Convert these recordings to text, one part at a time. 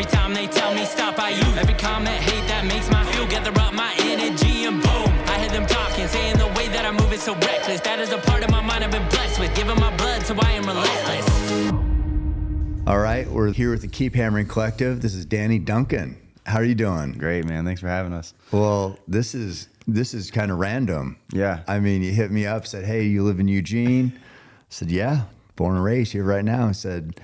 Every time they tell me stop, I use every comment, hate that makes my fuel. Gather up my energy and boom, I hear them talking, saying the way that I move is so reckless. That is a part of my mind I've been blessed with, giving my blood, so I am relentless. All right, we're here with the Keep Hammering Collective. This is Danny Duncan. How are you doing? Great, man. Thanks for having us. Well, this is kind of random. Yeah. I mean, you hit me up, said, hey, you live in Eugene? I said, yeah, born and raised here right now. I said,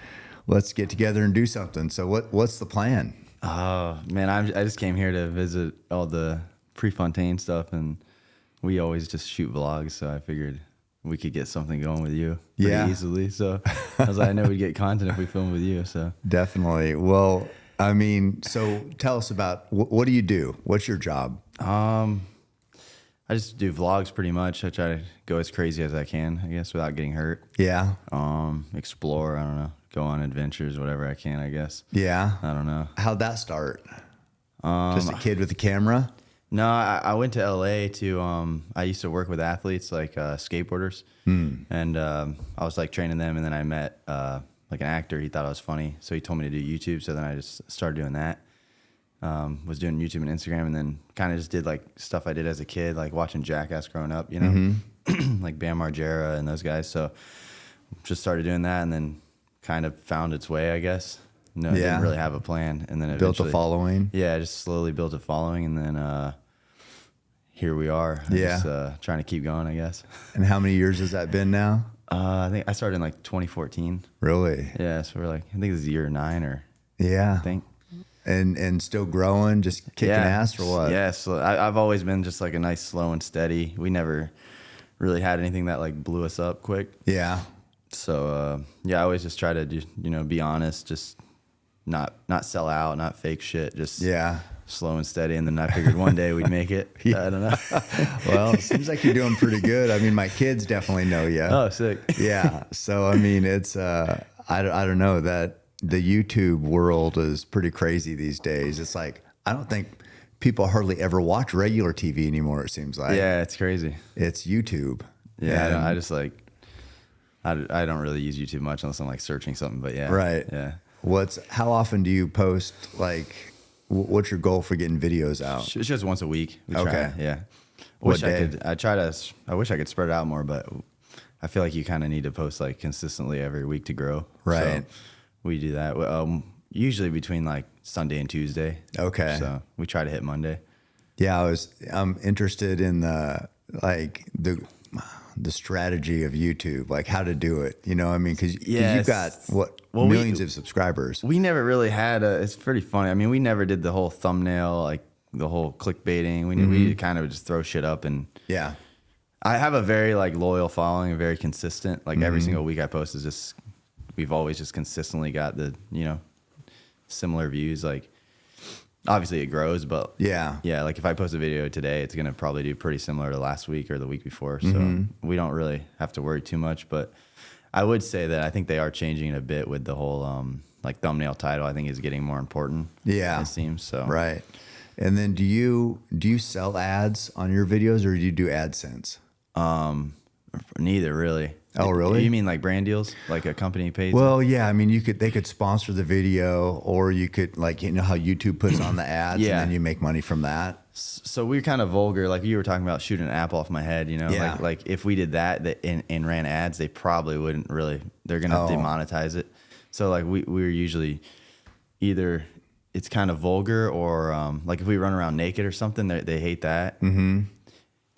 let's get together and do something. So what's the plan? Oh, man, I just came here to visit all the Prefontaine stuff, and we always just shoot vlogs, so I figured we could get something going with you pretty easily. So I was like, I know we'd get content if we filmed with you. So Definitely. Well, I mean, so tell us about, what do you do? What's your job? I just do vlogs pretty much. I try to go as crazy as I can, I guess, without getting hurt. Yeah. Explore, I don't know, go on adventures, whatever I can, I guess. Yeah. I don't know. How'd that start? Just a kid with a camera? No, I went to LA to, I used to work with athletes like skateboarders. And I was like training them, and then I met like an actor. He thought I was funny, so he told me to do YouTube. So then I just started doing that. Was doing YouTube and Instagram, and then kind of just did like stuff I did as a kid, like watching Jackass growing up, you know, like Bam Margera and those guys. So just started doing that, and then kind of found its way, I guess. No, didn't really have a plan, and then Built a following. Yeah, I just slowly built a following, and then here we are. Just trying to keep going, I guess. And how many years has that been now? I think I started in like 2014. Really? Yeah, so we're like, I think this is year 9 or Yeah. I think. And still growing, just kicking ass or what? Yeah, so I've always been just like a nice slow and steady. We never really had anything that like blew us up quick. Yeah. So yeah, I always just try to just, be honest, just not sell out, not fake shit, just slow and steady. And then I figured one day we'd make it. I don't know. Well, it seems like you're doing pretty good. I mean, my kids definitely know you. Oh, sick. Yeah. So I mean, it's I don't know, that the YouTube world is pretty crazy these days. It's like, I don't think people hardly ever watch regular TV anymore, it seems like. Yeah, it's crazy. It's YouTube. Yeah, I just like, I don't really use YouTube much unless I'm like searching something, but yeah. Right. Yeah. How often do you post, like, what's your goal for getting videos out? It's just once a week. We Okay. Try, yeah. What day? I wish I could spread it out more, but I feel like you kind of need to post like consistently every week to grow. Right. So we do that. Usually between like Sunday and Tuesday. Okay. So we try to hit Monday. Yeah, I'm interested in the strategy of YouTube, like how to do it. You know, I mean, because you've got millions of subscribers. We never really had it's pretty funny. I mean, we never did the whole thumbnail, like the whole clickbaiting. We kind of just throw shit up, and yeah, I have a very like loyal following, very consistent. Like every single week I post is just, we've always just consistently got the, similar views. Like obviously it grows, but yeah, like if I post a video today, it's going to probably do pretty similar to last week or the week before. So we don't really have to worry too much, but I would say that I think they are changing it a bit with the whole, like thumbnail title, I think is getting more important. Yeah. It seems so. Right. And then do you sell ads on your videos, or do you do AdSense? Neither really. Oh, really? You mean like brand deals, like a company pays? Well, yeah. I mean, they could sponsor the video, or you could, like, how YouTube puts on the ads, and then you make money from that. So we're kind of vulgar. Like you were talking about shooting an apple off my head, Yeah. like if we did that and ran ads, they probably wouldn't really, they're going to demonetize it. So like we're usually either it's kind of vulgar, or like if we run around naked or something, they hate that. Mm-hmm.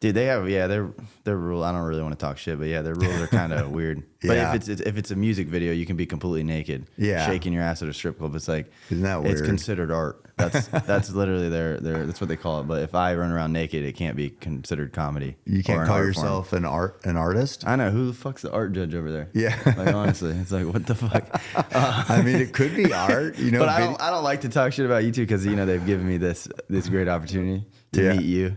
Dude, they have their rule. I don't really want to talk shit, but yeah, their rules are kind of weird. But if it's a music video, you can be completely naked, shaking your ass at a strip club. It's like, isn't that weird? It's considered art. That's literally that's what they call it. But if I run around naked, it can't be considered comedy. You can't call yourself an artist. I know, who the fuck's the art judge over there? Yeah, like honestly, it's like, what the fuck. I mean, it could be art, But I don't like to talk shit about you two, because they've given me this great opportunity to meet you.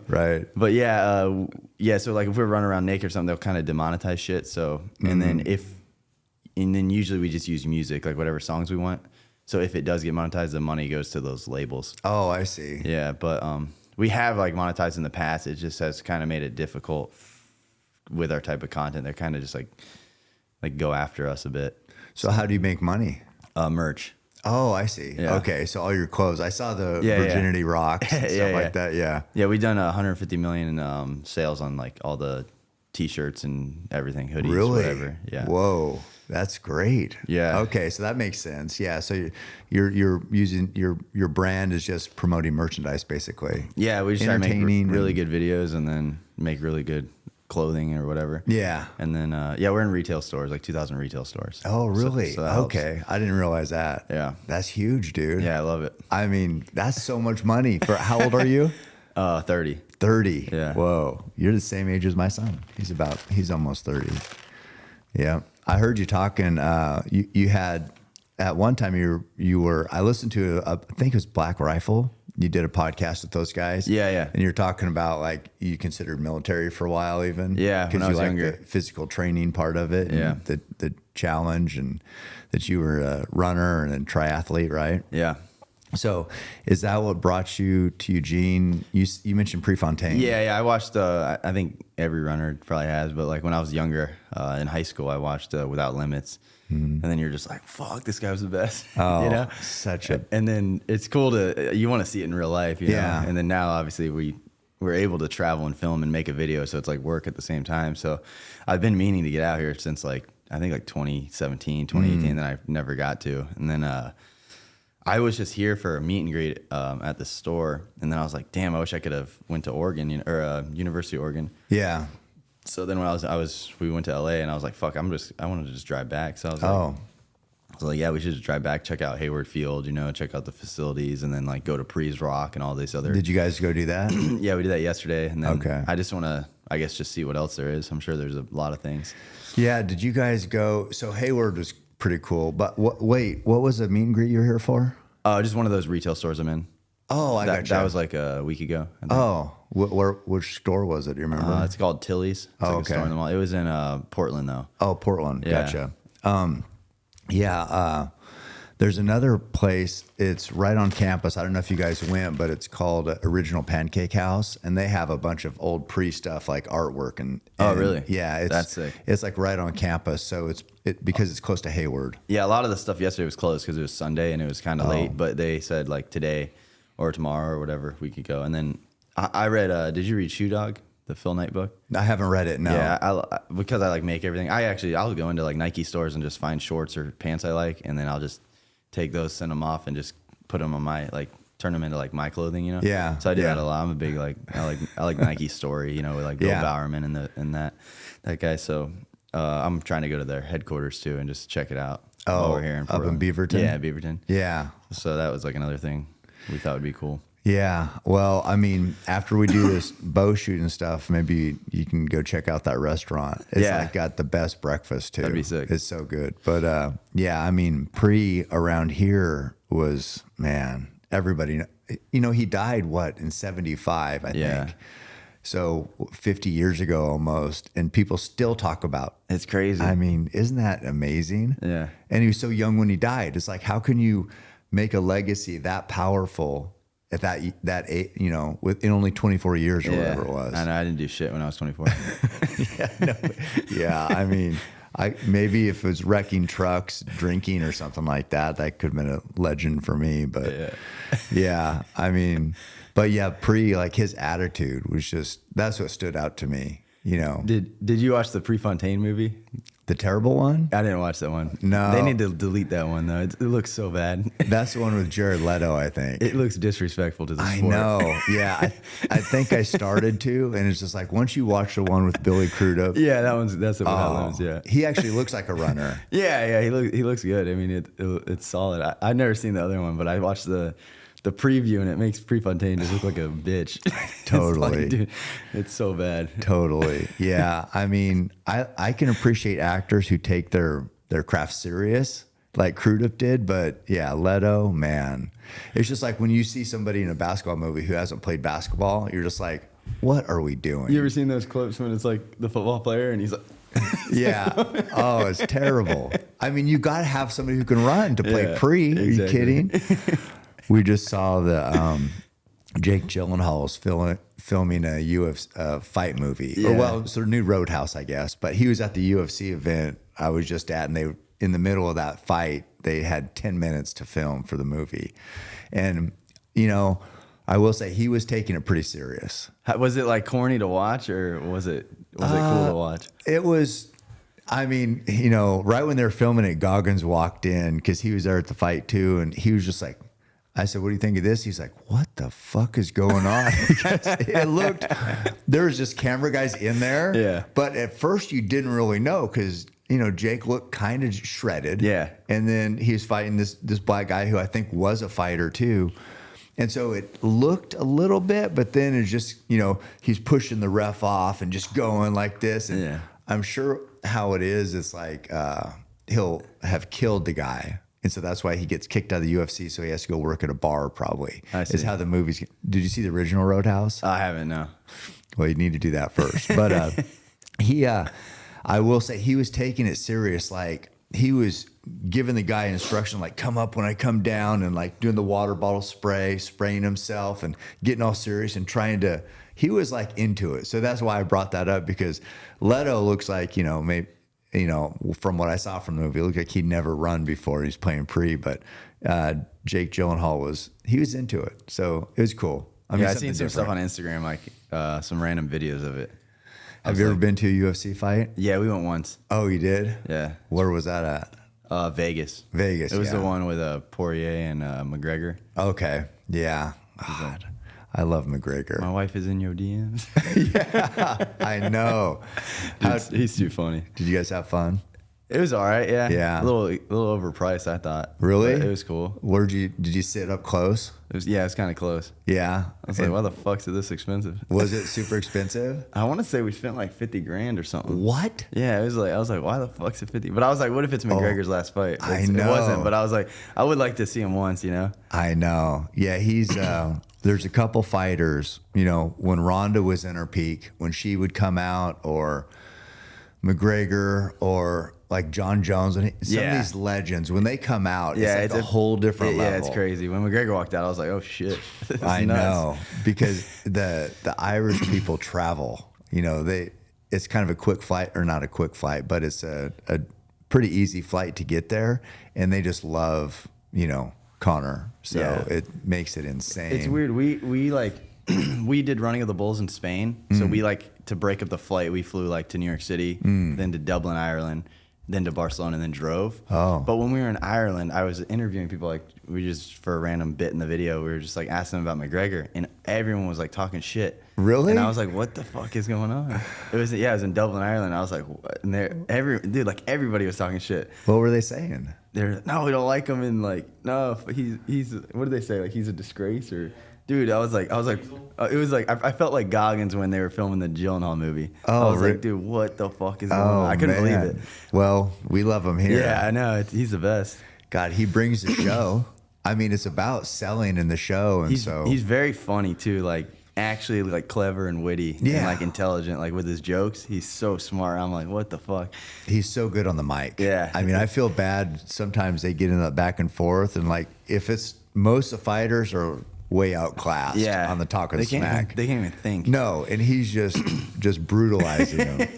Right. But yeah. So like if we're running around naked or something, they'll kind of demonetize shit. So and then usually we just use music, like whatever songs we want. So if it does get monetized, the money goes to those labels. Oh, I see. Yeah, but we have like monetized in the past. It just has kind of made it difficult with our type of content. They're kind of just like go after us a bit. So how do you make money? Merch. Oh, I see. Yeah. Okay, so all your clothes. I saw the Yeah, virginity rocks and stuff Yeah, like that. Yeah. Yeah, we done 150 million in sales on like all the T-shirts and everything, hoodies, Really? whatever. Yeah. Whoa, that's great. Yeah. Okay, so that makes sense. Yeah. So you're using your brand is just promoting merchandise, basically. Yeah, we just try to make Entertaining really and- good videos and then make really good clothing or whatever. Yeah. And then we're in retail stores, like 2,000 retail stores. Oh, really? So that helps. Okay, I didn't realize that. Yeah. That's huge, dude. Yeah, I love it. I mean, that's so much money for. How old are you? 30. 30. Yeah. Whoa. You're the same age as my son. He's almost 30. Yeah. I heard you talking, you had, at one time you were, I listened to, I think it was Black Rifle. You did a podcast with those guys. Yeah, yeah. And you're talking about like, you considered military for a while even. Yeah, when Because I you was like younger. the physical training part of it. Yeah. And the challenge and that you were a runner and a triathlete, right? Yeah. So is that what brought you to Eugene? You mentioned Prefontaine. Yeah. I watched, I think every runner probably has, but like when I was younger in high school, I watched Without Limits. And then you're just like, fuck, this guy was the best. Oh, you know? such a. And then it's cool you want to see it in real life, you know? Yeah. And then now obviously we're able to travel and film and make a video. So it's like work at the same time. So I've been meaning to get out here since like, I think like 2017, 2018, then I never got to. And then, I was just here for a meet and greet at the store, and then I was like, "Damn, I wish I could have went to Oregon University of Oregon." Yeah. So then when we went to LA, and I was like, "Fuck, I wanted to just drive back." So I was like, "Yeah, we should just drive back, check out Hayward Field, check out the facilities, and then like go to Prees Rock and all these other." Did you guys go do that? Yeah, we did that yesterday, and then Okay. I just want to, I guess, just see what else there is. I'm sure there's a lot of things. Yeah. Did you guys go? So Hayward was pretty cool, but what was the meet and greet you were here for? Just one of those retail stores I'm in. Oh, I got you. That was like a week ago. I think. Oh, which store was it? Do you remember? It's called Tilly's. It's like a okay. store in the mall. It was in Portland though. Oh, Portland. Yeah. Gotcha. There's another place. It's right on campus. I don't know if you guys went, but it's called Original Pancake House, and they have a bunch of old stuff like artwork and. Oh, really? Yeah, That's sick. It's like right on campus, so because it's close to Hayward. Yeah, a lot of the stuff yesterday was closed because it was Sunday and it was kind of late. But they said like today or tomorrow or whatever we could go. And then I read. Did you read Shoe Dog, the Phil Knight book? I haven't read it. No. Yeah, because I like make everything. I'll go into like Nike stores and just find shorts or pants I like, and then I'll just take those, send them off, and just put them on my turn them into like my clothing, Yeah. So I do yeah. that a lot. I'm a big I like Nike's story, with like Bill Yeah. Bowerman and that guy. So I'm trying to go to their headquarters too and just check it out. While we're here up in Beaverton? Yeah, Beaverton. Yeah. So that was like another thing we thought would be cool. Yeah. Well, I mean, after we do this bow shooting stuff, maybe you can go check out that restaurant. It's Yeah. like got the best breakfast too. That'd be sick. It's so good. But yeah, I mean, around here was, man, everybody, he died in 75, I Yeah. think. So 50 years ago almost, and people still talk about. It's crazy. I mean, isn't that amazing? Yeah. And he was so young when he died. It's like, how can you make a legacy that powerful at that age, within only 24 years or whatever it was? I know, I didn't do shit when I was 24. Yeah, I mean, maybe if it was wrecking trucks, drinking or something like that could have been a legend for me. But yeah, I mean, but yeah, like his attitude was just, that's what stood out to me, Did you watch the Prefontaine movie? The terrible one? I didn't watch that one. No. They need to delete that one though. It looks so bad. That's the one with Jared Leto, I think. It looks disrespectful to the I sport. know. Yeah. I think I started to, and it's just like, once you watch the one with Billy Crudup. Yeah, that's what happens. Yeah. He actually looks like a runner. Yeah. He looks good. I mean, it's solid. I've never seen the other one, but I watched the preview, and it makes Prefontaine just look like a bitch. Totally. It's like, dude, it's so bad. Totally. Yeah. I mean, I can appreciate actors who take their craft serious, like Crudup did, but yeah, Leto, man. It's just like when you see somebody in a basketball movie who hasn't played basketball, you're just like, what are we doing? You ever seen those clips when it's like the football player and he's like, yeah. Oh, it's terrible. I mean, you got to have somebody who can run to play pre. Are you kidding? We just saw the Jake Gyllenhaal's filming a UFC fight movie. Yeah. Or, well, it's their new Roadhouse, I guess. But he was at the UFC event I was just at, and in the middle of that fight, they had 10 minutes to film for the movie. And, you know, I will say he was taking it pretty serious. Was it like corny to watch, or was it cool to watch? It was, I mean, you know, right when they were filming it, Goggins walked in because he was there at the fight too. And he was just like, I said, what do you think of this? He's like, what the fuck is going on? Because it looked, there was just camera guys in there. Yeah. But at first you didn't really know because, you know, Jake looked kind of shredded. Yeah. And then he was fighting this black guy who I think was a fighter too. And so it looked a little bit, but then it's just, you know, he's pushing the ref off and just going like this. And yeah. I'm sure how it is, it's like he'll have killed the guy. And so that's why he gets kicked out of the UFC. So he has to go work at a bar probably. I see. Is how the movies. Did you see the original Roadhouse? I haven't, no. Well, you need to do that first. But I will say he was taking it serious. Like he was giving the guy instruction, like come up when I come down, and like doing the water bottle spraying himself and getting all serious and trying to, he was like into it. So that's why I brought that up, because Leto looks like, you know, maybe, you know, from what I saw from the movie, it looked like he'd never run before. He's playing pre, but Jake Gyllenhaal he was into it. So it was cool. I mean, I've seen some stuff on Instagram, like some random videos of it. Have you ever been to a UFC fight? Yeah, we went once. Oh, you did? Yeah. Where was that at? Vegas. Vegas. It was the one with Poirier and McGregor. Okay. Yeah. God, I love McGregor. My wife is in your DMs. Yeah, I know. He's too funny. Did you guys have fun? It was all right. Yeah. Yeah. A little overpriced, I thought. Really? But it was cool. Did you sit up close? It was kind of close. Yeah. I was like, why the fuck's it this expensive? Was it super expensive? I want to say we spent like 50 grand or something. What? Yeah, I was like, why the fuck's it 50? But I was like, what if it's McGregor's last fight? I know. It wasn't, but I was like, I would like to see him once, you know? I know. Yeah, he's there's a couple fighters, you know, when Ronda was in her peak, when she would come out, or McGregor, or like John Jones, and some of these legends, when they come out, it's like a whole different level. Yeah, it's crazy. When McGregor walked out, I was like, oh shit. I know, because the Irish people travel, you know, it's kind of a quick flight, or not a quick flight, but it's a pretty easy flight to get there, and they just love, you know, Conor. So it makes it insane. It's weird. We like we did Running of the Bulls in Spain. So we like, to break up the flight, we flew like to New York City, then to Dublin, Ireland, then to Barcelona, and then drove. Oh. But when we were in Ireland, I was interviewing people, like we just, for a random bit in the video, we were just like asking them about McGregor, and everyone was like talking shit. Really? And I was like, what the fuck is going on? It was in Dublin, Ireland. I was like, what? And everybody was talking shit. What were they saying? They're, no, we don't like him, and like, no, he's what did they say? Like, he's a disgrace, or dude, I was like, it was like, I felt like Goggins when they were filming the Gyllenhaal movie. Oh, I was like, dude, what the fuck is going on? I couldn't believe it. Well, we love him here. Yeah, I know. He's the best. God, he brings the show. I mean, it's about selling in the show, and He's very funny too. Like, actually, like clever and witty, and like intelligent. Like with his jokes, he's so smart. I'm like, what the fuck? He's so good on the mic. Yeah. I mean, I feel bad sometimes they get in that back and forth, and like if it's most of the fighters are way outclassed on the talk of the smack. They can't even think. No, and he's just brutalizing them.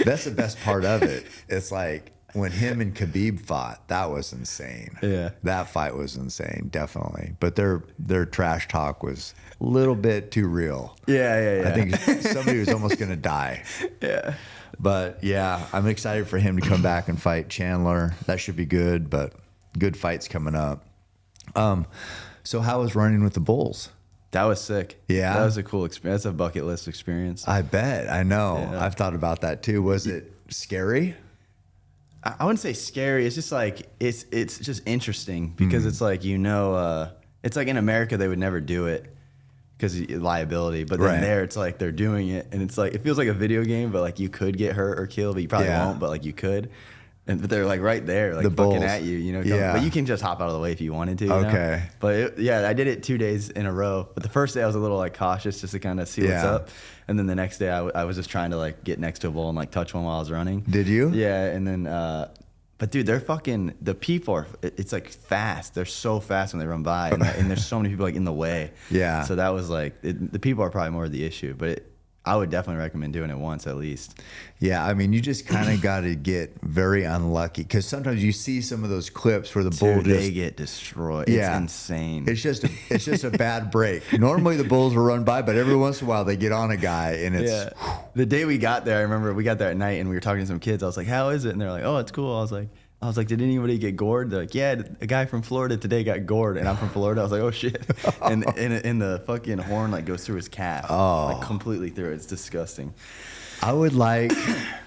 That's the best part of it. It's like when him and Khabib fought, that was insane. Yeah. That fight was insane, definitely. But their trash talk was a little bit too real. Yeah. I think somebody was almost going to die. Yeah. But yeah, I'm excited for him to come back and fight Chandler. That should be good, but good fights coming up. So how was running with the Bulls? That was sick. Yeah. That was a cool experience. That's a bucket list experience. I bet. I know. Yeah. I've thought about that too. Was it scary? I wouldn't say scary. It's just like, it's just interesting, because it's like, you know, it's like in America, they would never do it because liability. But then there, it's like they're doing it, and it's like, it feels like a video game, but like you could get hurt or killed, but you probably won't, but like you could. But they're like right there, like the fucking Bulls. at you, you know. Yeah. But you can just hop out of the way if you wanted to. You Okay. know? But I did it 2 days in a row. But the first day I was a little like cautious, just to kind of see what's up. And then the next day I was just trying to like get next to a bull and like touch one while I was running. Did you? Yeah. And then, but dude, they're fucking, the people are, it's like fast. They're so fast when they run by, and there's so many people like in the way. Yeah. So that was like, the people are probably more the issue. But I would definitely recommend doing it once at least. Yeah, I mean, you just kind of got to get very unlucky because sometimes you see some of those clips where the bull Dude, just they get destroyed. Yeah. It's insane. it's just a bad break. Normally the bulls will run by, but every once in a while they get on a guy and it's Yeah. The day we got there, I remember we got there at night and we were talking to some kids. I was like, "How is it?" And they're like, "Oh, it's cool." I was like, "Did anybody get gored?" They're like, "Yeah, a guy from Florida today got gored." And I'm from Florida. I was like, "Oh shit!" And the fucking horn like goes through his calf, like completely through it. It's disgusting. I would like,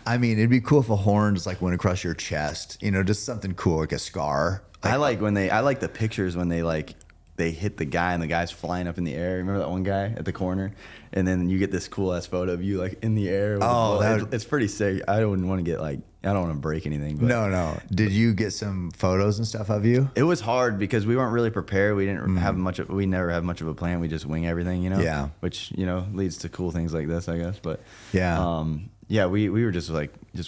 I mean, it'd be cool if a horn just like went across your chest, you know, just something cool like a scar. I like the pictures when they hit the guy and the guy's flying up in the air. Remember that one guy at the corner? And then you get this cool ass photo of you like in the air. With it's pretty sick. I wouldn't want to get like, I don't want to break anything. But No. Did you get some photos and stuff of you? it was hard because we weren't really prepared. We didn't have we never have much of a plan. We just wing everything, you know? Yeah. Which, you know, leads to cool things like this, I guess. But Yeah. yeah, we were just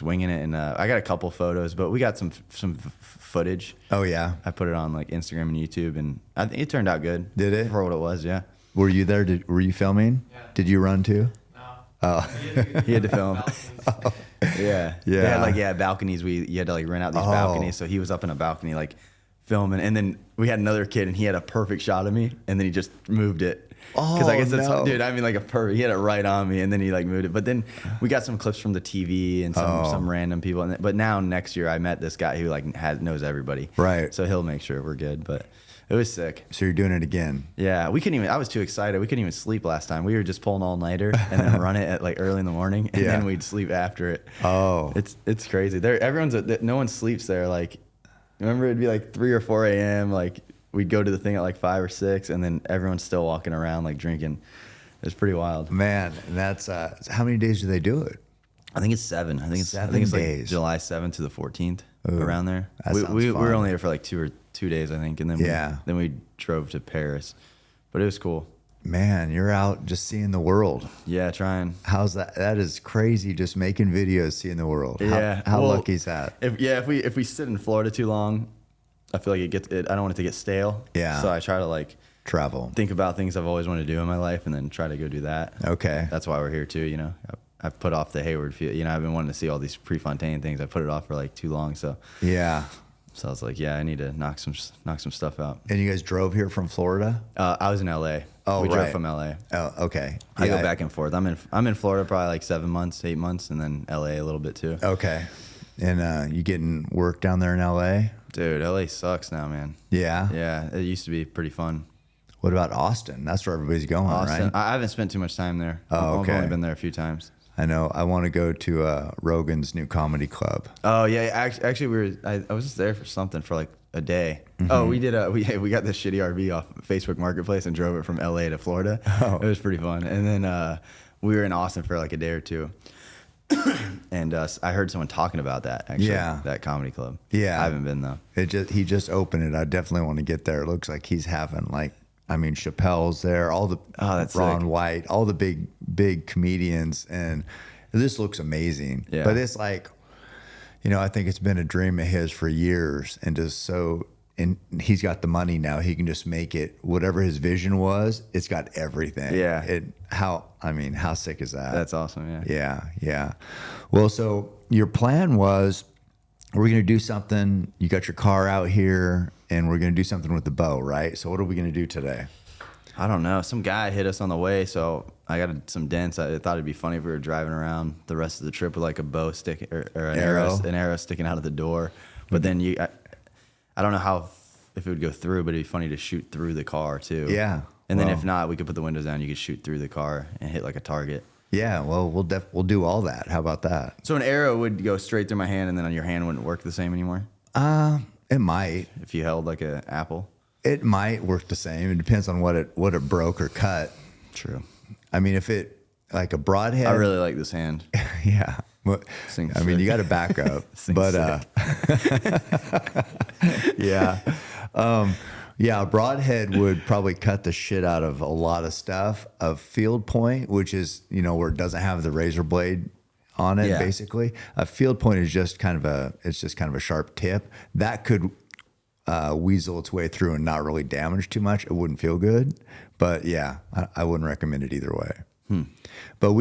winging it. And I got a couple photos, but we got some footage. Oh, yeah. I put it on like Instagram and YouTube, and I think it turned out good. Did it? For what it was, yeah. Were you there? Were you filming? Yeah. Did you run too? No. Oh. He had to film. Yeah. Yeah. They had balconies. You had to like rent out these balconies. So he was up in a balcony like filming, and then we had another kid, and he had a perfect shot of me, and then he just moved it. Because I guess that's no. dude. I mean, like a perfect. He had it right on me, and then he like moved it. But then we got some clips from the TV and some random people. And but now next year, I met this guy who like knows everybody. Right. So he'll make sure we're good. But it was sick. So you're doing it again? Yeah, we couldn't even. I was too excited. We couldn't even sleep last time. We were just pulling all nighter and then run it at like early in the morning, and then we'd sleep after it. Oh, It's crazy. No one sleeps there. Like, remember it'd be like 3 or 4 a.m. Like we'd go to the thing at like 5 or 6, and then everyone's still walking around like drinking. It's pretty wild. man, and that's how many days do they do it? I think it's 7. I think it's 7 like days. July 7th to the 14th, Ooh, around there. that sounds We fun. were only there for like 2 days, I think, and then we drove to Paris, but it was cool. Man, you're out just seeing the world. Yeah, trying. How's that? That is crazy. Just making videos, seeing the world. Yeah. How Well, lucky is that? If we sit in Florida too long, I feel like I don't want it to get stale. Yeah. So I try to like Travel. think about things I've always wanted to do in my life, and then try to go do that. Okay. That's why we're here too. You know, I've put off the Hayward field. You know, I've been wanting to see all these Prefontaine things. I put it off for like too long. So Yeah. I was like, yeah, I need to knock some stuff out. And you guys drove here from Florida? I was in LA. Oh, we right. drove from LA. Oh, okay. I go back and forth. I'm in Florida probably like 7 months, 8 months, and then LA a little bit too. Okay. And you getting work down there in LA? Dude, LA sucks now, man. Yeah. Yeah, it used to be pretty fun. What about Austin? That's where everybody's going, Austin, right? I haven't spent too much time there. Oh, okay. I've only been there a few times. I know. I want to go to Rogan's new comedy club. Oh yeah, actually I was just there for something for like a day. Oh, we did we got this shitty RV off Facebook Marketplace and drove it from LA to Florida. Oh. It was pretty fun. And then we were in Austin for like a day or two. And I heard someone talking about that actually. Yeah. That comedy club. Yeah. I haven't been though. He just opened it. I definitely want to get there. It looks like he's having Chappelle's there, all the that's Ron sick. White, all the big comedians, and this looks amazing. Yeah. But it's like, I think it's been a dream of his for years, and and he's got the money now. He can just make it whatever his vision was. It's got everything. Yeah. How sick is that? That's awesome. Yeah. Yeah, yeah. Well, so your plan was we're going to do something. You got your car out here, and we're going to do something with the bow, right? So what are we going to do today? I don't know. Some guy hit us on the way, so I got some dents. I thought it'd be funny if we were driving around the rest of the trip with like a bow stick or an arrow sticking out of the door. But then I don't know if it would go through, but it'd be funny to shoot through the car too. Yeah. And then if not, we could put the windows down. You could shoot through the car and hit like a target. Yeah, well, we'll do all that. How about that? So an arrow would go straight through my hand, and then on your hand wouldn't work the same anymore It might. if you held like an apple. It might work the same. It depends on what it broke or cut. True. I mean, if it like a broadhead. I really like this hand. Yeah. Well, Sing I mean, sick. you got to back up, Sing but yeah, yeah. A broadhead would probably cut the shit out of a lot of stuff. A field point, which is where it doesn't have the razor blade on it, Yeah. basically. A field point is just kind of a sharp tip that could weasel its way through and not really damage too much. It wouldn't feel good, but yeah, I wouldn't recommend it either way. But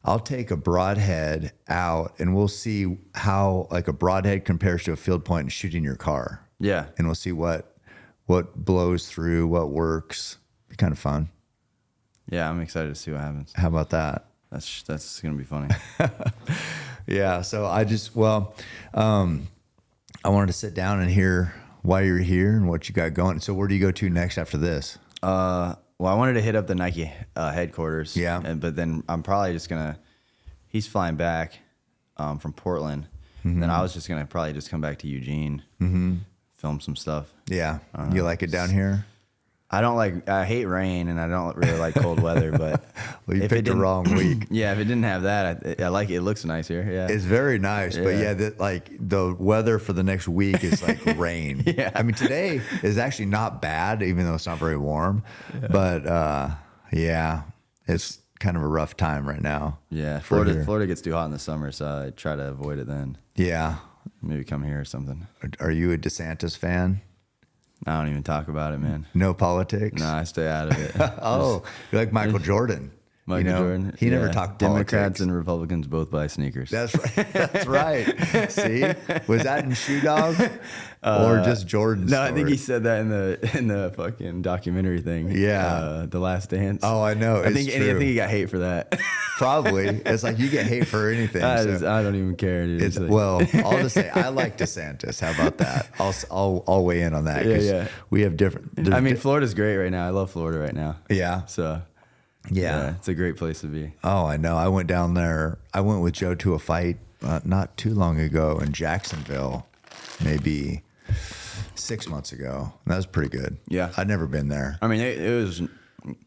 I'll take a broadhead out and we'll see how like a broadhead compares to a field point and shooting your car. Yeah. And we'll see what blows through, what works. Be kind of fun. Yeah, I'm excited to see what happens. How about that? That's gonna be funny. Yeah. So I wanted to sit down and hear why you're here and what you got going. So where do you go to next after this? Well, I wanted to hit up the Nike headquarters. Yeah. But then I'm probably just he's flying back from Portland. Then I was just gonna probably just come back to Eugene, film some stuff. Yeah. You like it down here? I hate rain and I don't really like cold weather, but Well, you if picked the wrong week. yeah, if it didn't have that, I like it. It looks nice here. Yeah. It's very nice, but Yeah. the weather for the next week is like rain. Yeah. I mean, today is actually not bad, even though it's not very warm. But it's kind of a rough time right now. Yeah. for here. Florida gets too hot in the summer, so I try to avoid it then. Yeah. Maybe come here or something. Are you a DeSantis fan? I don't even talk about it, man. No politics? No, I stay out of it. Oh, you're like Michael Jordan. Michael Jordan. He never Yeah. talked Democrats politics. and Republicans both buy sneakers. That's right. That's right. See, was that in Shoe Dog or just Jordan's No, I think story? he said that in the fucking documentary thing. Yeah. The Last Dance. Oh, I know. I think he got hate for that. Probably. It's like you get hate for anything. I so don't even care, dude. it's, It's like- well, I'll just say I like DeSantis. How about that? I'll weigh in on that. 'Cause Yeah. we have different. I mean, Florida's great right now. I love Florida right now. yeah. So Yeah. it's a great place to be. Oh, I know. I went down there. I went with Joe to a fight not too long ago in Jacksonville, maybe 6 months ago. And that was pretty good. Yeah. I'd never been there. I mean, it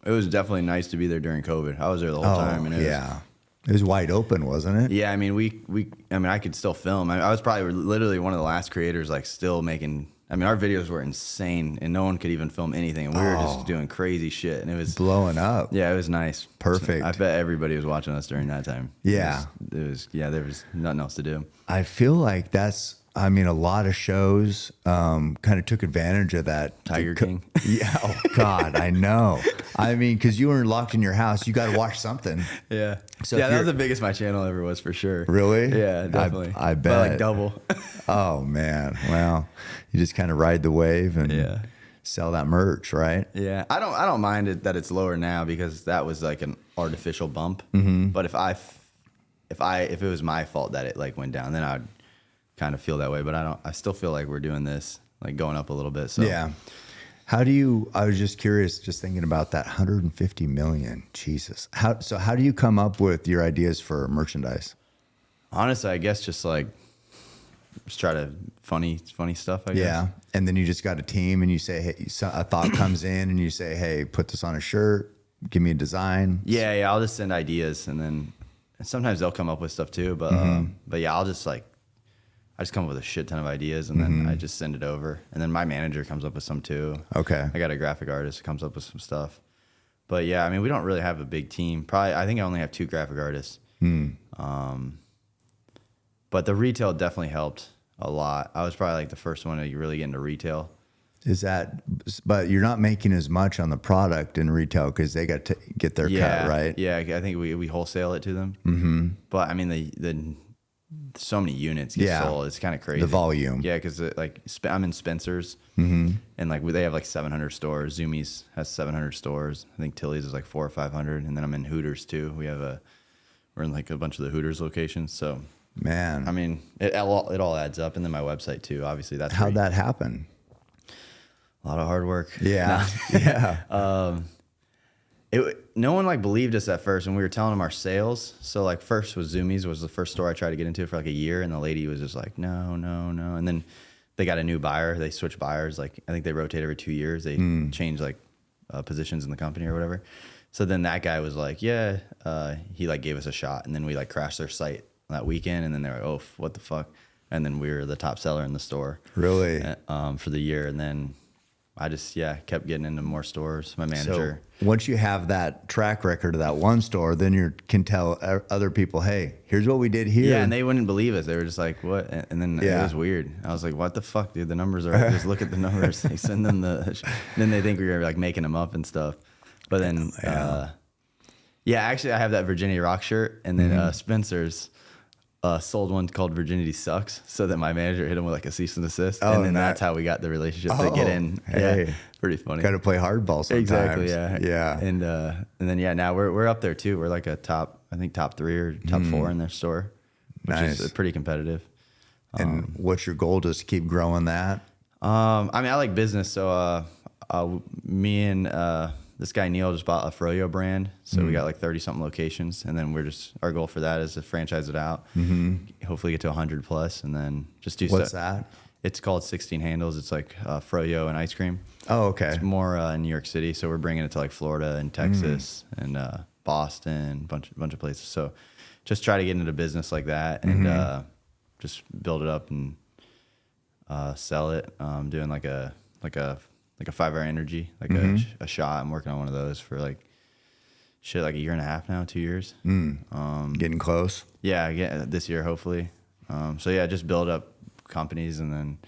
was definitely nice to be there during COVID. I was there the whole time, and It was wide open, wasn't it? Yeah, I mean, I could still film. I was probably literally one of the last creators, like, still making. I mean, our videos were insane, and no one could even film anything, and we were just doing crazy shit, and it was Blowing up. Yeah, it was nice. Perfect. I bet everybody was watching us during that time. Yeah. it was there was nothing else to do. I feel like a lot of shows kind of took advantage of that. Tiger King. Yeah. Oh, God, I know. I mean, because you were locked in your house, you got to watch something. Yeah. So yeah, if that was you're- the biggest my channel ever was, for sure. Really? Yeah, definitely. I By bet. like double. Oh, man. Well, you just kind of ride the wave and Yeah. sell that merch, right? Yeah, I don't mind it that it's lower now, because that was like an artificial bump. But if it was my fault that it like went down, then I'd kind of feel that way. But I still feel like we're doing this, like going up a little bit. So Yeah. I was just curious, just thinking about that 150 million. Jesus. How do you come up with your ideas for merchandise? honestly, I guess just try to funny stuff, I guess. Yeah. And then you just got a team and you say, hey, a thought comes in and you say, hey, put this on a shirt, give me a design. Yeah, I'll just send ideas, and then sometimes they'll come up with stuff too. But yeah, I just come up with a shit ton of ideas, and then I just send it over, and then my manager comes up with some too. Okay. I got a graphic artist who comes up with some stuff. But yeah, I mean, we don't really have a big team. I think I only have 2 graphic artists. But the retail definitely helped a lot. I was probably like the first one to really get into retail. But you're not making as much on the product in retail because they got to get their cut, right? Yeah, I think we wholesale it to them. Mm-hmm. But I mean, the so many units get sold. It's kind of crazy. The volume. Yeah, because I'm in Spencer's, and they have like 700 stores. Zumiez has 700 stores. I think Tilly's is like 400 or 500, and then I'm in Hooters too. We're in like a bunch of the Hooters locations. So Man. I mean, it all adds up, and then my website too. Obviously, that's How'd that happen? a lot of hard work. Yeah. Yeah. No one believed us at first when we were telling them our sales. So first was Zumiez was the first store I tried to get into for a year, and the lady was just like, no. And then they got a new buyer. They switched buyers. I think they rotate every 2 years. They change positions in the company or whatever. So then that guy was like, yeah, he gave us a shot, and then we crashed their site that weekend, and then they're like, oh, what the fuck? And then we were the top seller in the store. Really? For the year, and then I just kept getting into more stores. My manager. So once you have that track record of that one store, then you can tell other people, hey, here's what we did here. Yeah, and they wouldn't believe us. They were just like, what? And then it was weird. I was like, what the fuck, dude? The numbers are, just look at the numbers. They send them then they think we're making them up and stuff. But then, Yeah, actually, I have that Virginity Rock shirt, and then Spencer's sold one called Virginity Sucks, so that my manager hit him with like a cease and desist, and then that's how we got the relationship to get in. Hey. Yeah, pretty funny. Got to play hardball sometimes. Exactly. Yeah. Yeah. And then now we're up there too. We're like top 3 or top 4 in their store, which is pretty competitive. And what's your goal? Just keep growing that? I mean, I like business, so me and this guy Neil just bought a Froyo brand, so we got like 30 something locations, and then our goal for that is to franchise it out, hopefully get to 100 plus, and then just do. What's that? It's called 16 Handles. It's like Froyo and ice cream. Oh, okay. It's more in New York City, so we're bringing it to like Florida and Texas and Boston, bunch of places. So just try to get into business like that and just build it up and sell it. Doing like a 5-hour energy, like a shot. I'm working on one of those for like a year and a half now, 2 years. Getting close. Yeah, this year hopefully. So yeah, just build up companies and then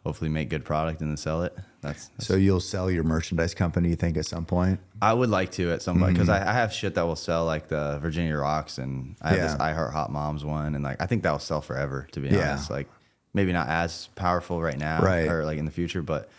hopefully make good product and then sell it. That's So you'll sell your merchandise company, you think, at some point? I would like to at some point, because I have shit that will sell, like the Virginia Rocks, and I have this I Heart Hot Moms one, and like I think that will sell forever, to be honest. Like maybe not as powerful right now or like in the future, but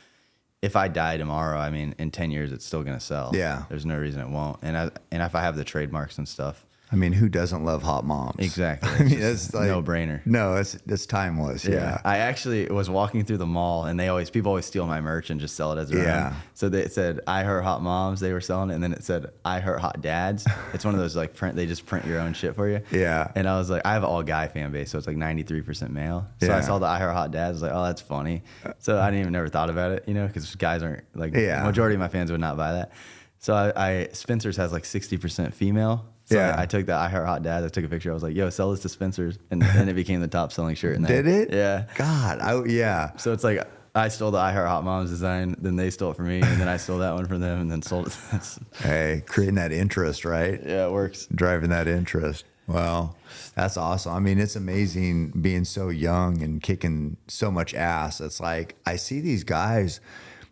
if I die tomorrow, I mean, in 10 years, it's still going to sell. Yeah. There's no reason it won't. And if I have the trademarks and stuff. I mean, who doesn't love hot moms? Exactly. I mean, that's like no brainer. No, it's timeless. Yeah. I actually was walking through the mall, and people always steal my merch and just sell it as their own. So it said I Heart Hot Moms, they were selling it, and then it said I Heart Hot Dads. It's one of those like they just print your own shit for you. Yeah. And I was like, I have an all guy fan base, so it's like 93% male. So I saw the I Heart Hot Dads, I was like, oh, that's funny. So I didn't even never thought about it, because guys aren't like majority of my fans would not buy that. So Spencer's has like 60% female. So I took the I Heart Hot Dads. I took a picture. I was like, yo, sell this to Spencer's. And then it became the top selling shirt. Did it? Yeah. God. Yeah. So it's like I stole the I Heart Hot Moms design. Then they stole it from me. And then I stole that one from them and then sold it. Hey, creating that interest, right? Yeah, it works. Driving that interest. Well, that's awesome. I mean, it's amazing being so young and kicking so much ass. It's like I see these guys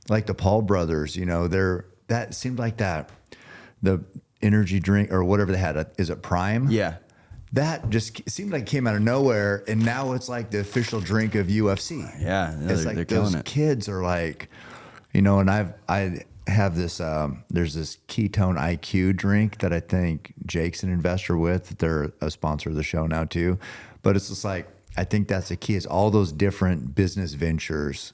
like the Paul brothers, that seemed like the energy drink or whatever they had. Is it Prime? Yeah. That just seemed like it came out of nowhere, and now it's like the official drink of UFC. Yeah, it's like those kids are like, and I have this. There's this ketone IQ drink that I think Jake's an investor with. They're a sponsor of the show now too, but it's just like I think that's the key. Is all those different business ventures.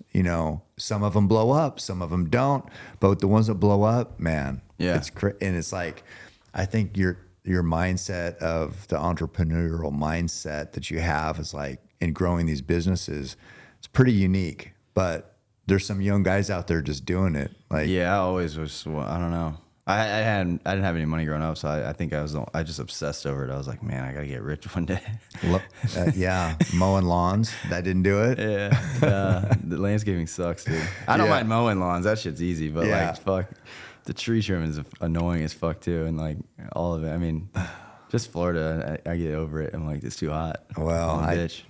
Some of them blow up, some of them don't, but the ones that blow up, man. Yeah. And it's like, I think your mindset of the entrepreneurial mindset that you have is like in growing these businesses, it's pretty unique, but there's some young guys out there just doing it. Like, yeah, I always was, I don't know. I didn't have any money growing up, so I think I just obsessed over it. I was like, man, I got to get rich one day. Yeah. Mowing lawns. That didn't do it. Yeah. The landscaping sucks, dude. I don't mind mowing lawns. That shit's easy, but like, fuck. The tree trimming is annoying as fuck too, and like all of it. I mean, just Florida, I get over it. I'm like, it's too hot. Well, bitch.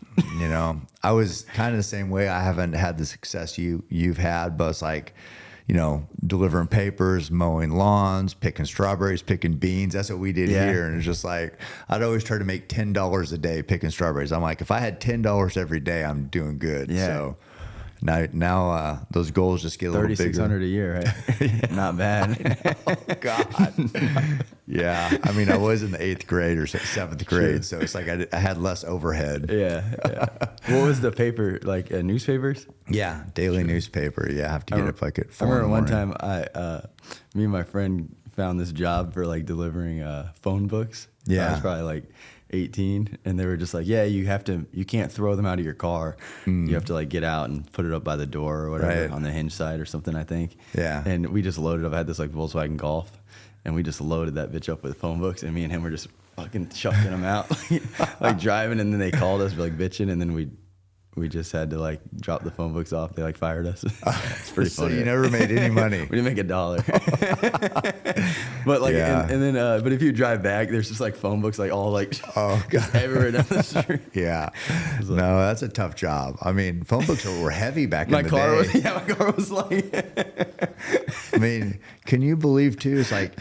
I was kind of the same way. I haven't had the success you've had, but it's like, delivering papers, mowing lawns, picking strawberries, picking beans. That's what we did here, and it's just like I'd always try to make $10 a day picking strawberries. I'm like, if I had $10 every day, I'm doing good. Yeah. So. Now those goals just get a little bigger. 3,600 a year, right? Not bad. Oh God. Yeah. I mean, I was in the 8th grade or 7th grade, so it's like I had less overhead. Yeah. What was the paper, like newspapers? Yeah, daily newspaper. Yeah, I have to get up like at 4 I remember one time me and my friend found this job for like delivering phone books. Yeah. I was probably like 18, and they were just like, yeah, you can't throw them out of your car. You have to like get out and put it up by the door or whatever on the hinge side or something, I think. Yeah. And we just loaded up. I had this like Volkswagen Golf, and we just loaded that bitch up with phone books, and me and him were just fucking chucking them out, like driving, and then they called us like bitching, and then we just had to like drop the phone books off. They like fired us. It's pretty funny. So you never made any money. We didn't make $1. But like, and then, but if you drive back, there's just like phone books, like all like just everywhere down the street. Yeah. Like, no, that's a tough job. I mean, phone books were heavy back in the day. My car was like, I mean, can you believe too? It's like,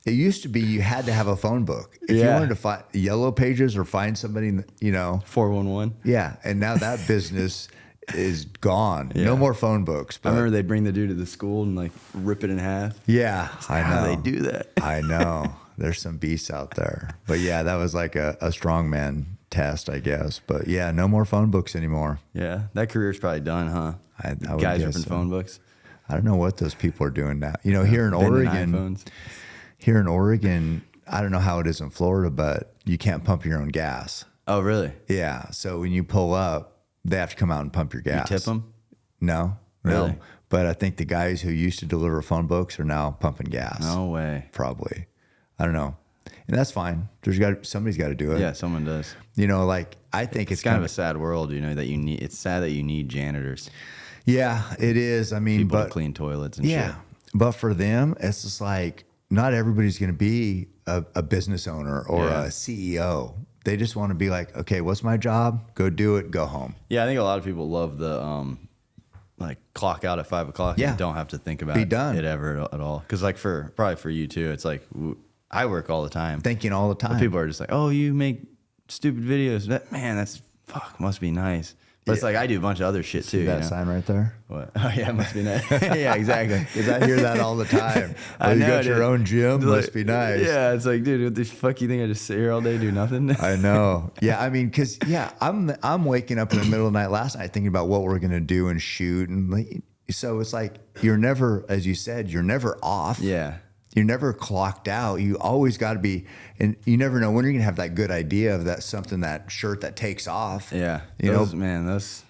It used to be you had to have a phone book. If you wanted to find Yellow Pages or find somebody, 411. Yeah. And now that business is gone. No more phone books. But I remember they'd bring the dude to the school and like rip it in half. Yeah, I know. How do they do that? I know. There's some beasts out there. But yeah, that was like a strongman test, I guess. But yeah, no more phone books anymore. Yeah, that career's probably done, huh? I would Guys guess ripping so. phone books. I don't know what those people are doing now. Here in Bending Oregon, iPhones. I don't know how it is in Florida, but you can't pump your own gas. Oh, really? Yeah. So when you pull up, they have to come out and pump your gas. You tip them? No. Really? But I think the guys who used to deliver phone books are now pumping gas. No way. Probably. I don't know. And that's fine. Somebody's got to do it. Yeah, someone does. I think It's kind of a sad world, that you need. It's sad that you need janitors. Yeah, it is. I mean, People but to clean toilets and shit. But for them, it's just like not everybody's going to be a business owner or a CEO. They just want to be like, okay, what's my job? Go do it. Go home. Yeah, I think a lot of people love the like clock out at 5 o'clock. Yeah. And don't have to think about Be done. it ever at all. Because like probably for you too, it's like I work all the time. Thinking all the time. But people are just like, oh, you make stupid videos. That's must be nice. But it's like I do a bunch of other shit too. See that sign right there? What? Oh yeah, it must be nice. Yeah, exactly. Because I hear that all the time. I You know, got your dude. own gym. Like, Must be nice. Yeah, it's like, dude, what the fuck you think I just sit here all day do nothing? I know. Yeah, I mean, because I'm waking up in the middle of the night last night thinking about what we're gonna do and shoot, and so it's like you're never, as you said, you're never off. Yeah. You're never clocked out. You always got to be, and you never know when you're gonna have that good idea of that shirt that takes off. Yeah. Those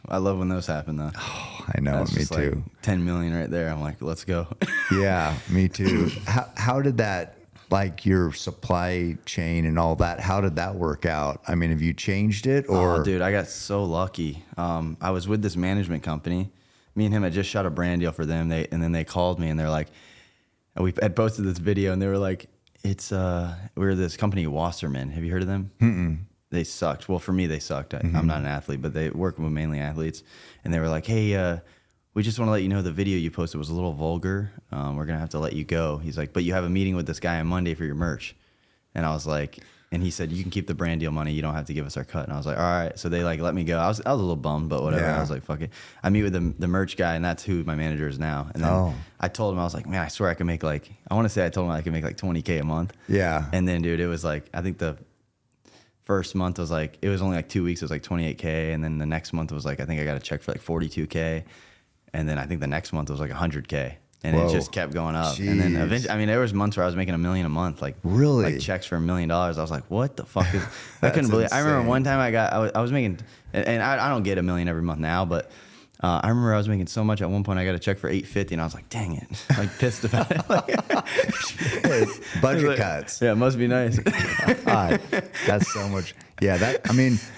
I love when those happen though. Oh, I know. That's Me just too. Like 10 million right there. I'm like, let's go. Yeah, me too. How did that, like your supply chain and all that, how did that work out? I mean, have you changed it or? Oh, dude, I got so lucky. I was with this management company. Me and him had just shot a brand deal for them. And then they called me and they're like, we had posted this video and they were like, we're this company, Wasserman. Have you heard of them? Mm-mm. They sucked. Well, for me, they sucked. I'm not an athlete, but they work with mainly athletes. And they were like, hey, we just want to let you know the video you posted was a little vulgar. We're going to have to let you go. He's like, but you have a meeting with this guy on Monday for your merch. And I was like, and he said, you can keep the brand deal money. You don't have to give us our cut. And I was like, all right. So they like let me go. I was a little bummed, but whatever. Yeah. I was like, fuck it. I meet with the merch guy, and that's who my manager is now. And then I told him, I was like, man, I swear I could make I told him I could make like $20K a month. Yeah. And then, dude, it was like, I think the first month was like, it was only like 2 weeks. It was like $28K. And then the next month was like, I think I got a check for like $42K. And then I think the next month was like $100K. And Whoa. it just kept going up. Jeez. And then eventually, there was months where I was making $1 million a month, like Really? like checks for $1 million. I was like, what the fuck is? I couldn't That's believe. I remember insane. one time I was making, and I don't get $1 million every month now, but I remember I was making so much at one point. I got a check for $850, and I was like, dang it, like pissed about it. Budget cuts. Yeah, it must be nice. God, that's so much. Yeah,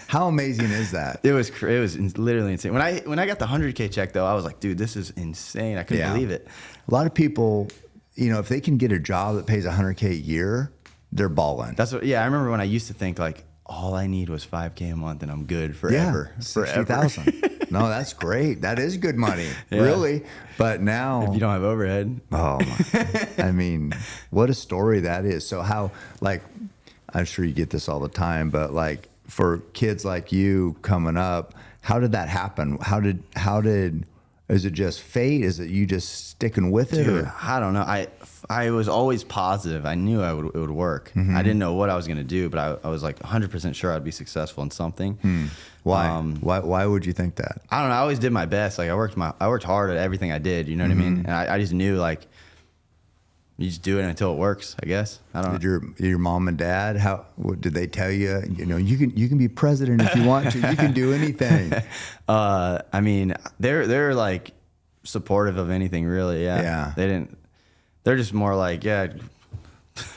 how amazing is that? It was literally insane. When I got the $100K check though, I was like, dude, this is insane. I couldn't believe it. A lot of people, if they can get a job that pays $100K a year, they're balling. That's what. Yeah, I remember when I used to think like all I need was $5K a month and I'm good forever. Yeah, 60,000. No, that's great. That is good money, really. But now, If you don't have overhead. oh my! I mean, what a story that is. So how, like, I'm sure you get this all the time, but like for kids like you coming up, how did that happen? How did? Is it just fate? Is it you just sticking with it? Dude, Or? I don't know. I was always positive. I knew it would work. Mm-hmm. I didn't know what I was going to do, but I was like 100% sure I'd be successful in something. Why? Why would you think that? I don't know. I always did my best. Like I worked hard at everything I did. You know what I mean? And I just knew like you just do it until it works. I guess. I don't know. Did your mom and dad? What did they tell you? You can be president if you want to. You can do anything. I mean, they're like supportive of anything, really. Yeah. Yeah. They didn't. They're just more like, yeah.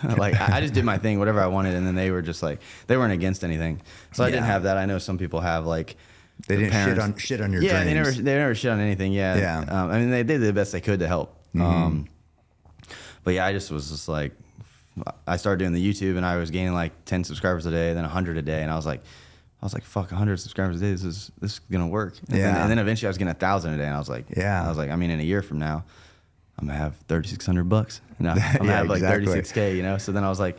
Like I just did my thing, whatever I wanted, and then they were just like they weren't against anything. So I didn't have that. I know some people have like. They didn't parents, shit on your yeah, dreams. they never shit on anything. Yeah. Yeah. I mean, they did the best they could to help. But yeah, I just was just like, I started doing the YouTube, and I was gaining like 10 subscribers a day, then 100 a day, and I was like, fuck, 100 subscribers a day. This is gonna work. And then eventually I was getting 1,000 a day, and I was like, Yeah. I mean, in a year from now, I'm gonna have $3,600. No, I'm gonna have like exactly. 36K, you know? So then I was like,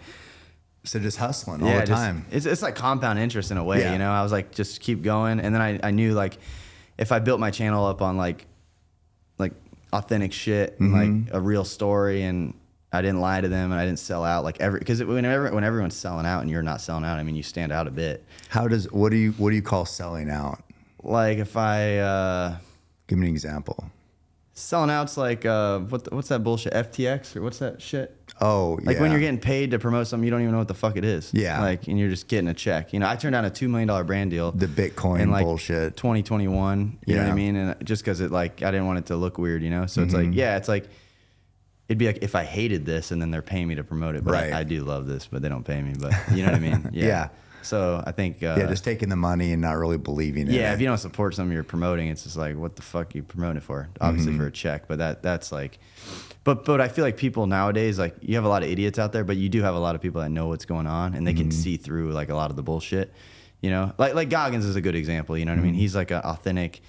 So just hustling all the time. It's like compound interest in a way, Yeah. you know? I was like, just keep going. And then I knew like if I built my channel up on like authentic shit and like a real story, and I didn't lie to them and I didn't sell out like because when everyone's selling out and you're not selling out, I mean, you stand out a bit. What do you call selling out? Like if I Give me an example. selling out's like what's that bullshit, FTX or what's that shit? Oh, Like when you're getting paid to promote something, you don't even know what the fuck it is. Yeah. Like, and you're just getting a check. You know, I turned down a $2 million brand deal. the Bitcoin in like bullshit. 2021. You know what Yeah. I mean? And just because it like, I didn't want it to look weird, you know? So it's like, yeah, it's like, it'd be like if I hated this and then they're paying me to promote it. But Right. I do love this, but they don't pay me. But you know what I mean? Yeah. Yeah. So I think, Just taking the money and not really believing in it. if you don't support something you're promoting, it's just like, what the fuck are you promoting it for? Obviously for a check, but that's like, but I feel like people nowadays, like you have a lot of idiots out there, but you do have a lot of people that know what's going on and they can see through like a lot of the bullshit, you know, like Goggins is a good example. You know what I mean? He's like an authentic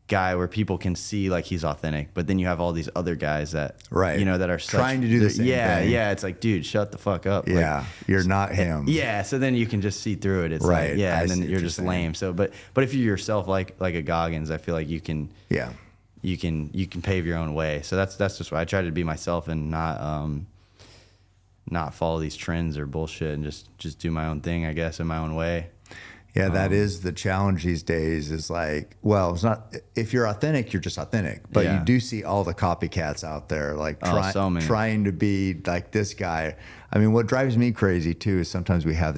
guy where people can see like he's authentic, but then you have all these other guys that, Right. you know, that are Trying to do the same thing. Yeah. It's like, dude, shut the fuck up. Yeah. You're not him. Yeah, so then you can just see through it. It's Right, like, yeah, I and see then what you're you're just saying. lame. So, but if you're yourself, like a Goggins, I feel like you can Yeah. pave your own way. So that's just why I try to be myself and not follow these trends or bullshit and just do my own thing, I guess, in my own way. Yeah, that is the challenge these days is like, well, it's not, if you're authentic, you're just authentic, but Yeah. you do see all the copycats out there, like so many. trying to be like this guy. I mean, what drives me crazy too is sometimes we have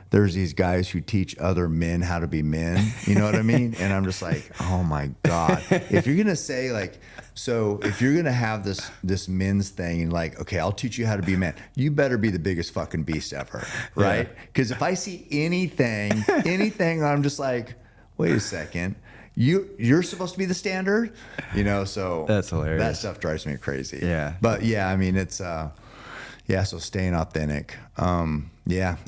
there's these guys who teach other men how to be men, you know what I mean? And I'm just like, oh my God, if you're going to say like, so if you're going to have this men's thing and like, okay, I'll teach you how to be a man, you better be the biggest fucking beast ever. Right. Cause if I see anything, I'm just like, wait a second, you're supposed to be the standard, you know? So That's hilarious. That stuff drives me crazy. Yeah. But yeah, I mean, it's, so staying authentic.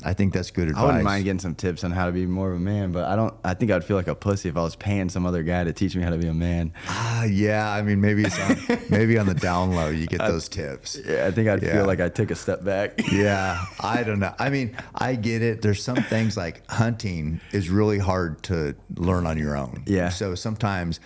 I think that's good advice. I wouldn't mind getting some tips on how to be more of a man, but I think I'd feel like a pussy if I was paying some other guy to teach me how to be a man. Yeah, I mean, maybe maybe on the down low you get those tips. Yeah, I think I'd Yeah. feel like I'd take a step back. Yeah, I don't know. I mean, I get it. There's some things like hunting is really hard to learn on your own. Yeah. So sometimes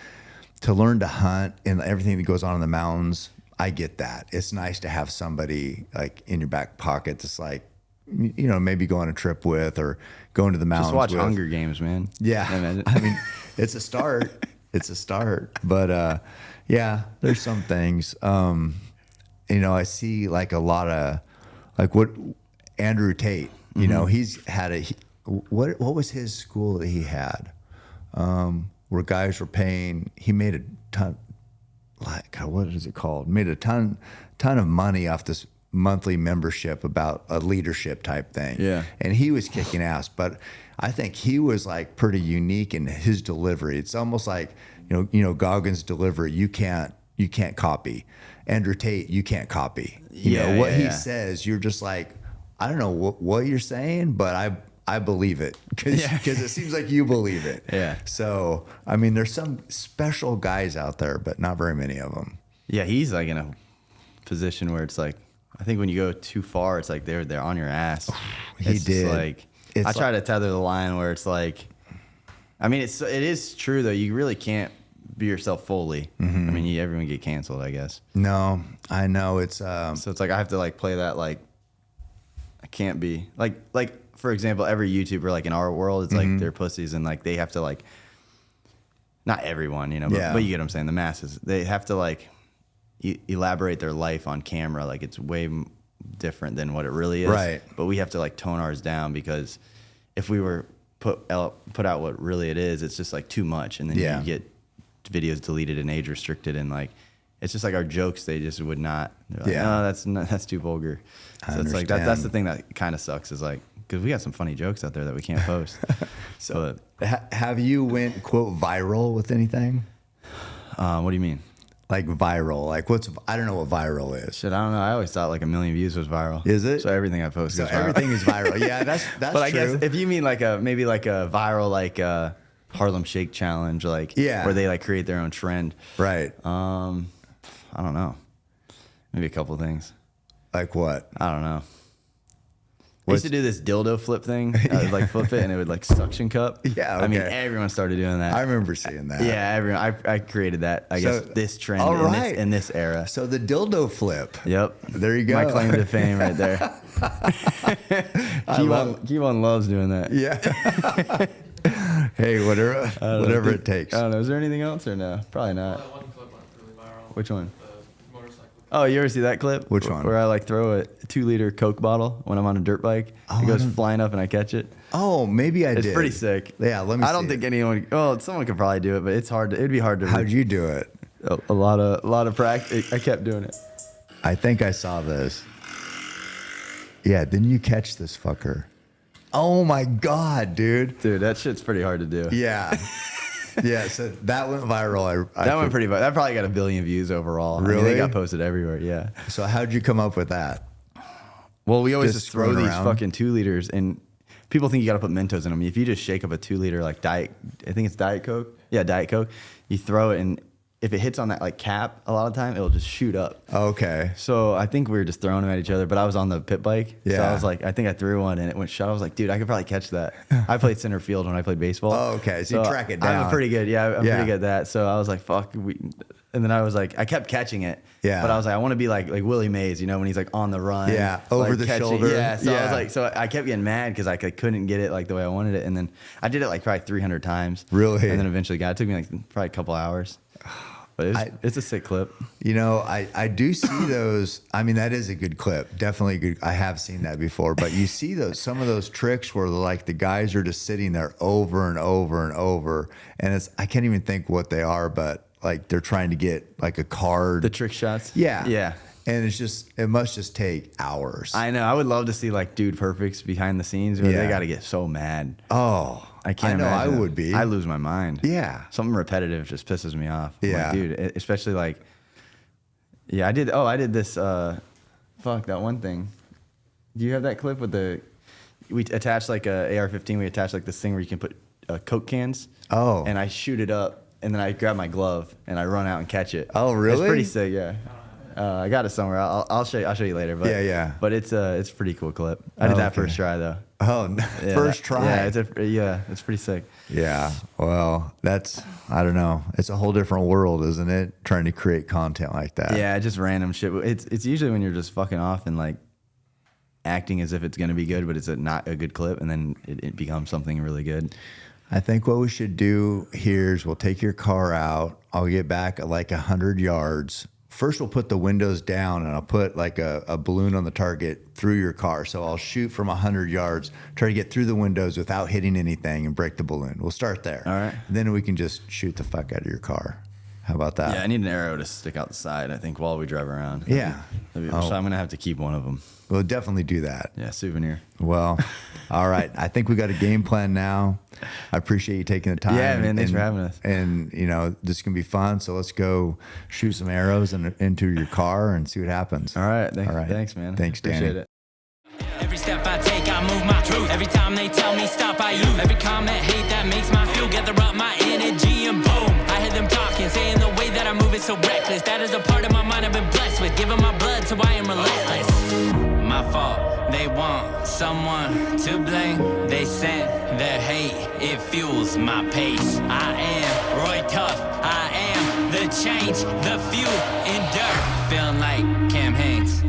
to learn to hunt and everything that goes on in the mountains, I get that. It's nice to have somebody like in your back pocket that's like, you know, maybe go on a trip with or going to the mountains. Just watch with. Hunger Games, man. Yeah. I mean, it's a start. But there's some things. You know, I see like a lot of like what Andrew Tate, you know, he's had what was his school that he had? Where guys were paying, he made a ton, like, what is it called? Made a ton of money off this monthly membership about a leadership type thing. Yeah. And he was kicking ass, but I think he was like pretty unique in his delivery. It's almost like, you know, Goggins' delivery, you can't copy. Andrew Tate, you can't copy. You know, what he says, you're just like, I don't know what you're saying, but I believe it because it seems like you believe it. Yeah. So, I mean, there's some special guys out there, but not very many of them. Yeah, he's like in a position where it's like, I think when you go too far, it's like they're on your ass. He It's did. just like, I try to tether the line where it's like, I mean, it is true though. You really can't be yourself fully. I mean, everyone get canceled, I guess. No, I know it's. So it's like I have to like play that like I can't be like for example, every YouTuber like in our world, it's like they're pussies and like they have to like not everyone, you know, but you get what I'm saying. The masses, they have to like elaborate their life on camera like it's way different than what it really is. Right. But we have to like tone ours down because if we were put out what really it is, it's just like too much, and then you get videos deleted and age restricted, and like it's just like our jokes they just would not. Like, no, that's too vulgar. So it's like that's the thing that kind of sucks is like because we got some funny jokes out there that we can't post. So have you went quote viral with anything? What do you mean? Like viral, like I don't know what viral is. Shit, I don't know. I always thought like 1 million views was viral. Is it? So everything I post is viral. Everything is viral. Yeah, that's but I true. guess if you mean like maybe like a viral like Harlem Shake challenge, like Yeah. where they like create their own trend. Right. I I don't know. Maybe a couple things. Like what? I don't know. I used to do this dildo flip thing. I would like flip it and it would like suction cup. Yeah, I mean, okay. everyone started doing that. I remember seeing that. Yeah, everyone. I created that. I guess this trend all right. in this era. So the dildo flip. Yep. There you go. My claim to fame right there. Keywon loves doing that. Yeah. Hey, whatever it takes. I don't know. Is there anything else or no? Probably not. One clip went really viral. Which one? The motorcycle. Oh, you ever see that clip? Which one? Where I like throw a 2-liter Coke bottle when I'm on a dirt bike. It goes flying up and I catch it. Oh, maybe I did. It's pretty sick. Yeah, let me see. I don't think anyone. Well, someone could probably do it, but it's hard. It'd be hard to. How'd you do it? A lot of practice. I kept doing it. I think I saw this. Yeah, didn't you catch this fucker? Oh my God, dude. Dude, that shit's pretty hard to do. Yeah. Yeah, so that went viral. That went pretty viral. That probably got 1 billion views overall. Really? I mean, they got posted everywhere. Yeah. So how'd you come up with that? Well, we always Just just throw throwing these around? fucking 2 liters, and people think you got to put Mentos in them. If you just shake up a 2 liter like I think it's Diet Coke. Yeah, Diet Coke. You throw it, and if it hits on that like cap, a lot of time it'll just shoot up. Okay. So I think we were just throwing them at each other, but I was on the pit bike. So Yeah. I was like, I think I threw one and it went shut. I was like, dude, I could probably catch that. I played center field when I played baseball. Oh, okay. So you track it down. I'm pretty good. Yeah, I'm Yeah. pretty good at that. So I was like, fuck. And then I was like, I kept catching it. Yeah. But I was like, I want to be like Willie Mays, you know, when he's like on the run. Yeah, like, over the shoulder. Yeah. So I Yeah. was like, so I kept getting mad because I couldn't get it like the way I wanted it. And then I did it like probably 300 times. Really? And then eventually got it. It took me like probably a couple hours. But it's a sick clip. You know, I do see those. I mean, that is a good clip. Definitely good. I have seen that before. But you see some of those tricks where like the guys are just sitting there over and over and over. And I can't even think what they are, but like they're trying to get like a card. The trick shots. Yeah. Yeah. And it must just take hours. I know. I would love to see like Dude Perfects behind the scenes where Yeah. they got to get so mad. Oh, I can't I know imagine. I would be. I lose my mind. Yeah. Something repetitive just pisses me off. I'm Yeah. like, dude, especially like, yeah, I did this, that one thing. Do you have that clip with we attached like a AR-15, we attached like this thing where you can put Coke cans. Oh. And I shoot it up and then I grab my glove and I run out and catch it. Oh, really? It's pretty sick, yeah. I got it somewhere. I'll show you later. But Yeah. But it's a pretty cool clip. I did that Okay. first try though. Oh, Yeah, first try. Yeah, it's pretty sick. Yeah. Well, I don't know. It's a whole different world, isn't it? Trying to create content like that. Yeah, just random shit. It's usually when you're just fucking off and like acting as if it's gonna be good, but it's not a good clip, and then it becomes something really good. I think what we should do here is we'll take your car out. I'll get back at like 100 yards. First, we'll put the windows down, and I'll put like a balloon on the target through your car. So I'll shoot from 100 yards, try to get through the windows without hitting anything and break the balloon. We'll start there. All right. Then we can just shoot the fuck out of your car. How about that? Yeah, I need an arrow to stick out the side, I think, while we drive around. Yeah. So I'm gonna have to keep one of them. We'll definitely do that. Yeah, souvenir. Well, all right. I think we got a game plan now. I appreciate you taking the time. Yeah, man. Thanks for having us. And, you know, this is going to be fun. So let's go shoot some arrows into your car and see what happens. All right. All right. Thanks, man. Thanks, Danny. Appreciate it. Every step I take, I move my truth. Every time they tell me stop, I use. Every comment, hate that makes my feel. Gather up my energy and boom. I hear them talking, saying the way that I move is so reckless. That is a part of my mind I've been blessed with. Giving my blood, so I am relentless. My fault, they want someone to blame. They sent their hate, it fuels my pace. I am Roy Tough, I am the change, the few endure. Feeling like Cam Haynes.